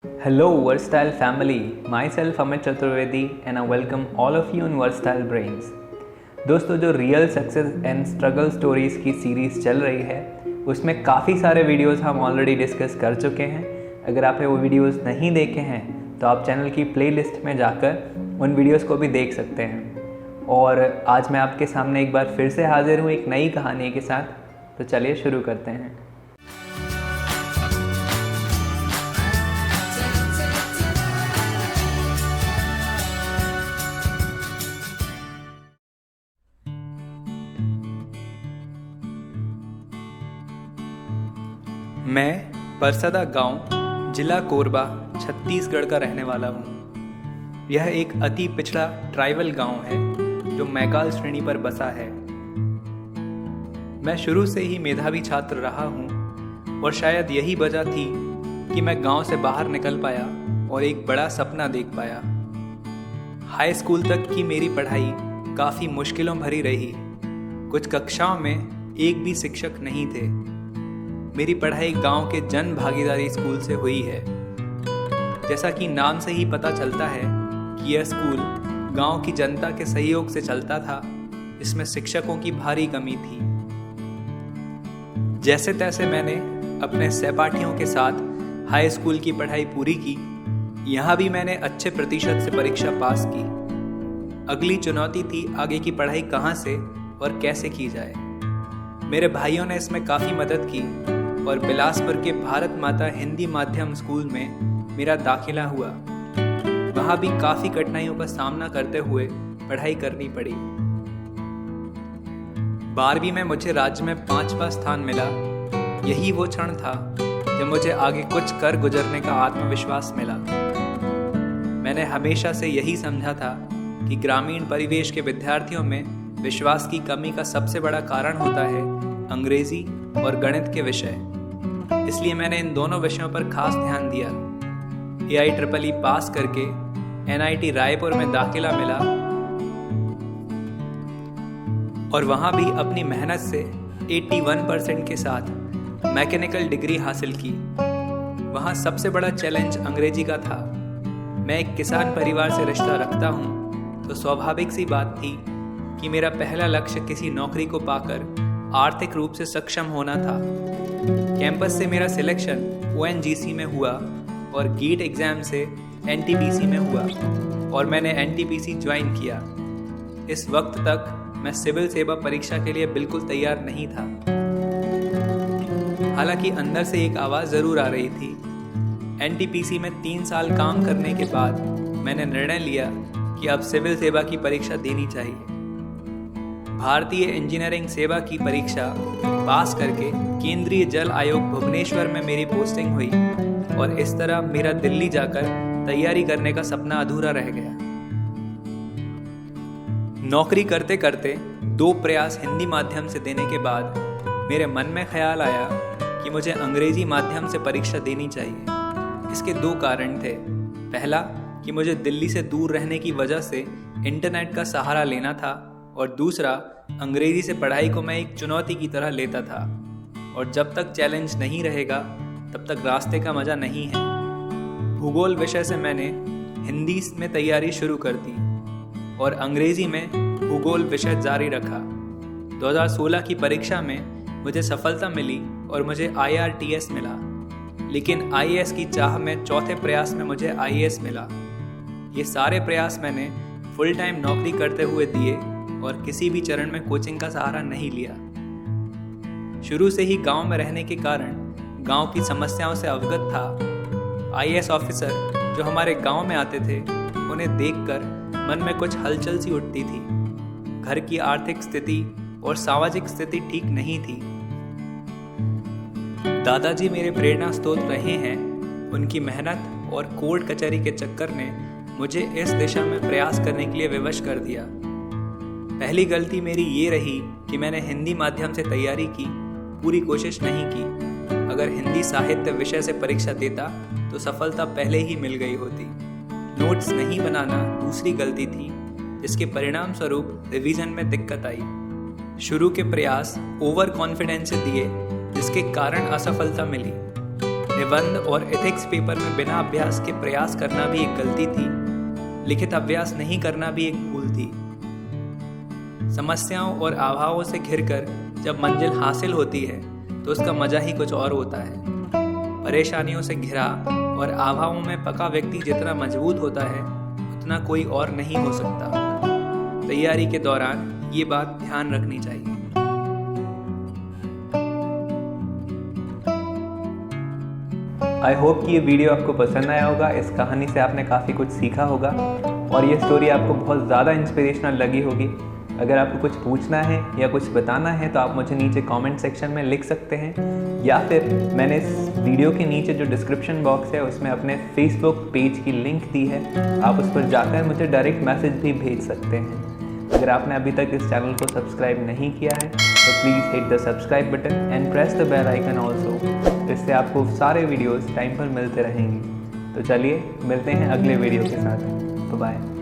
Hello, Versatile family. Myself Amit Chaturvedi and I welcome all of you in Versatile Brains. दोस्तों, जो real success and struggle stories की series चल रही है उसमें काफ़ी सारे वीडियोस हम ऑलरेडी डिस्कस कर चुके हैं। अगर आपने वो वीडियोस नहीं देखे हैं तो आप चैनल की प्लेलिस्ट में जाकर उन वीडियोस को भी देख सकते हैं। और आज मैं आपके सामने एक बार फिर से हाजिर हूँ एक नई कहानी के साथ। तो चलिए शुरू करते हैं। मैं परसदा गांव, जिला कोरबा, छत्तीसगढ़ का रहने वाला हूँ। यह एक अति पिछड़ा ट्राइबल गांव है जो मैकाल श्रेणी पर बसा है। मैं शुरू से ही मेधावी छात्र रहा हूँ और शायद यही वजह थी कि मैं गांव से बाहर निकल पाया और एक बड़ा सपना देख पाया। हाई स्कूल तक की मेरी पढ़ाई काफ़ी मुश्किलों भरी रही। कुछ कक्षाओं में एक भी शिक्षक नहीं थे। मेरी पढ़ाई गांव के जन भागीदारी स्कूल से हुई है। जैसा कि नाम से ही पता चलता है कि यह स्कूल गांव की जनता के सहयोग से चलता था। इसमें शिक्षकों की भारी कमी थी। जैसे तैसे मैंने अपने सहपाठियों के साथ हाई स्कूल की पढ़ाई पूरी की। यहाँ भी मैंने अच्छे प्रतिशत से परीक्षा पास की। अगली चुनौती थी आगे की पढ़ाई कहाँ से और कैसे की जाए। मेरे भाइयों ने इसमें काफ़ी मदद की और बिलासपुर के भारत माता हिंदी माध्यम स्कूल में मेरा दाखिला हुआ। वहाँ भी काफ़ी कठिनाइयों का सामना करते हुए पढ़ाई करनी पड़ी। 12वीं में मुझे राज्य में 5वां स्थान मिला। यही वो क्षण था जब मुझे आगे कुछ कर गुजरने का आत्मविश्वास मिला। मैंने हमेशा से यही समझा था कि ग्रामीण परिवेश के विद्यार्थियों में विश्वास की कमी का सबसे बड़ा कारण होता है अंग्रेजी और गणित के विषय। इसलिए मैंने इन दोनों विषयों पर खास ध्यान दिया। AIEEE पास करके NIT रायपुर में दाखिला मिला और वहाँ भी अपनी मेहनत से 81% के साथ मैकेनिकल डिग्री हासिल की। वहाँ सबसे बड़ा चैलेंज अंग्रेजी का था। मैं एक किसान परिवार से रिश्ता रखता हूँ तो स्वाभाविक सी बात थी कि मेरा पहला लक्ष्य किसी नौकरी को पाकर आर्थिक रूप से सक्षम होना था। कैंपस से मेरा सिलेक्शन ONGC में हुआ और GEAT एग्ज़ाम से NTPC में हुआ और मैंने NTPC ज्वाइन किया। इस वक्त तक मैं सिविल सेवा परीक्षा के लिए बिल्कुल तैयार नहीं था। हालांकि अंदर से एक आवाज़ ज़रूर आ रही थी। NTPC में 3 साल काम करने के बाद मैंने निर्णय लिया कि अब सिविल सेवा की परीक्षा देनी चाहिए। भारतीय इंजीनियरिंग सेवा की परीक्षा पास करके केंद्रीय जल आयोग भुवनेश्वर में मेरी पोस्टिंग हुई और इस तरह मेरा दिल्ली जाकर तैयारी करने का सपना अधूरा रह गया। नौकरी करते करते 2 प्रयास हिंदी माध्यम से देने के बाद मेरे मन में ख्याल आया कि मुझे अंग्रेजी माध्यम से परीक्षा देनी चाहिए। इसके 2 कारण थे। पहला कि मुझे दिल्ली से दूर रहने की वजह से इंटरनेट का सहारा लेना था और दूसरा अंग्रेजी से पढ़ाई को मैं एक चुनौती की तरह लेता था और जब तक चैलेंज नहीं रहेगा तब तक रास्ते का मज़ा नहीं है। भूगोल विषय से मैंने हिंदी में तैयारी शुरू कर दी और अंग्रेजी में भूगोल विषय जारी रखा। 2016 की परीक्षा में मुझे सफलता मिली और मुझे IRTS मिला, लेकिन IAS की चाह में चौथे प्रयास में मुझे IAS मिला। ये सारे प्रयास मैंने फुल टाइम नौकरी करते हुए दिए और किसी भी चरण में कोचिंग का सहारा नहीं लिया। शुरू से ही गांव में रहने के कारण गांव की समस्याओं से अवगत था। IAS ऑफिसर जो हमारे गांव में आते थे उन्हें देखकर मन में कुछ हलचल सी उठती थी। घर की आर्थिक स्थिति और सामाजिक स्थिति ठीक नहीं थी। दादाजी मेरे प्रेरणा स्रोत रहे हैं। उनकी मेहनत और कोर्ट कचहरी के चक्कर ने मुझे इस दिशा में प्रयास करने के लिए विवश कर दिया। पहली गलती मेरी ये रही कि मैंने हिंदी माध्यम से तैयारी की, पूरी कोशिश नहीं की। अगर हिंदी साहित्य विषय से परीक्षा देता तो सफलता पहले ही मिल गई होती। नोट्स नहीं बनाना दूसरी गलती थी, जिसके परिणाम स्वरूप रिवीजन में दिक्कत आई। शुरू के प्रयास ओवर कॉन्फिडेंस से दिए, जिसके कारण असफलता मिली। निबंध और एथिक्स पेपर में बिना अभ्यास के प्रयास करना भी एक गलती थी। लिखित अभ्यास नहीं करना भी एक भूल थी। समस्याओं और अभावों से घिरकर जब मंजिल हासिल होती है तो उसका मजा ही कुछ और होता है। परेशानियों से घिरा और अभावों में पका व्यक्ति जितना मजबूत होता है उतना कोई और नहीं हो सकता। तैयारी के दौरान ये बात ध्यान रखनी चाहिए। आई होप कि ये वीडियो आपको पसंद आया होगा। इस कहानी से आपने काफ़ी कुछ सीखा होगा और ये स्टोरी आपको बहुत ज़्यादा इंस्पिरेशनल लगी होगी। अगर आपको कुछ पूछना है या कुछ बताना है तो आप मुझे नीचे कमेंट सेक्शन में लिख सकते हैं, या फिर मैंने इस वीडियो के नीचे जो डिस्क्रिप्शन बॉक्स है उसमें अपने फेसबुक पेज की लिंक दी है, आप उस पर जाकर मुझे डायरेक्ट मैसेज भी भेज सकते हैं। अगर आपने अभी तक इस चैनल को सब्सक्राइब नहीं किया है तो please hit the subscribe button and press the bell icon also. इससे आपको सारे वीडियोस टाइम पर मिलते रहेंगे। तो चलिए मिलते हैं अगले वीडियो के साथ। बाय।